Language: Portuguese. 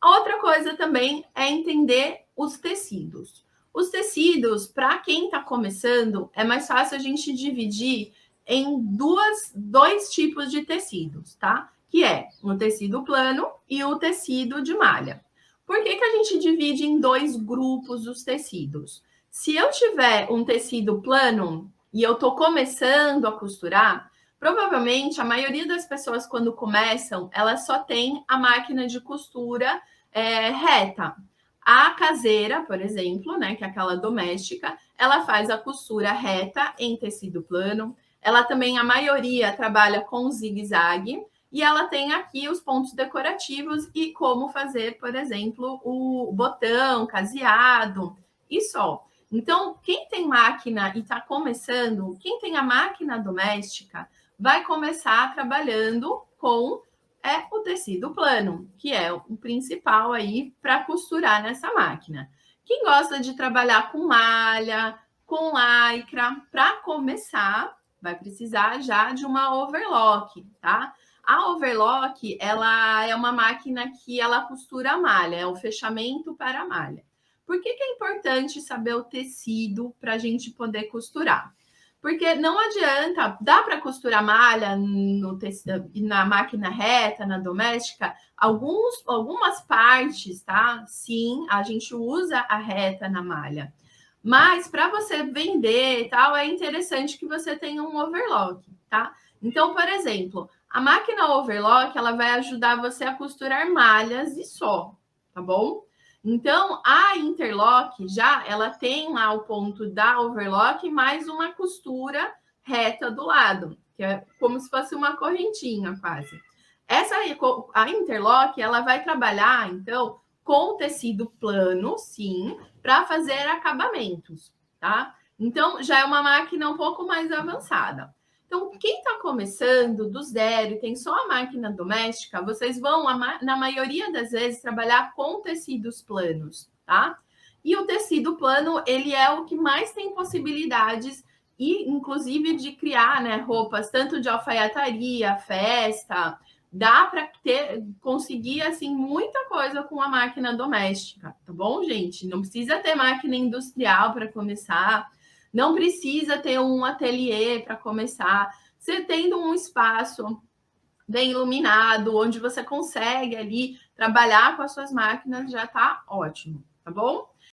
A outra coisa também é entender os tecidos. Os tecidos, para quem está começando, é mais fácil a gente dividir em dois tipos de tecidos, tá? Que é o tecido plano e o tecido de malha. Por que a gente divide em dois grupos os tecidos? Se eu tiver um tecido plano e eu estou começando a costurar, provavelmente a maioria das pessoas, quando começam, elas só tem a máquina de costura reta. A caseira, por exemplo, né, que é aquela doméstica, ela faz a costura reta em tecido plano. Ela também, a maioria, trabalha com zigue-zague. E ela tem aqui os pontos decorativos e como fazer, por exemplo, o botão, caseado e só. Então, quem tem máquina e está começando, quem tem a máquina doméstica, vai começar trabalhando com o tecido plano, que é o principal aí para costurar nessa máquina. Quem gosta de trabalhar com malha, com lycra, para começar, vai precisar já de uma overlock, tá? A overlock, ela é uma máquina que ela costura a malha, é o fechamento para a malha. Por que é importante saber o tecido para a gente poder costurar? Porque não adianta, dá para costurar malha no tecido, na máquina reta, na doméstica, algumas partes, tá? Sim, a gente usa a reta na malha. Mas para você vender e tal, é interessante que você tenha um overlock, tá? Então, por exemplo, a máquina overlock, ela vai ajudar você a costurar malhas e só, tá bom? Então, a interlock já, ela tem lá o ponto da overlock mais uma costura reta do lado, que é como se fosse uma correntinha quase. A interlock, ela vai trabalhar, então, com tecido plano, sim, para fazer acabamentos, tá? Então, já é uma máquina um pouco mais avançada. Então, quem está começando do zero e tem só a máquina doméstica, vocês vão, na maioria das vezes, trabalhar com tecidos planos, tá? E o tecido plano, ele é o que mais tem possibilidades, e inclusive de criar, né, roupas tanto de alfaiataria, festa, dá para conseguir assim muita coisa com a máquina doméstica, tá bom, gente? Não precisa ter máquina industrial para começar. Não precisa ter um ateliê para começar. Você tendo um espaço bem iluminado, onde você consegue ali trabalhar com as suas máquinas, já está ótimo, tá bom?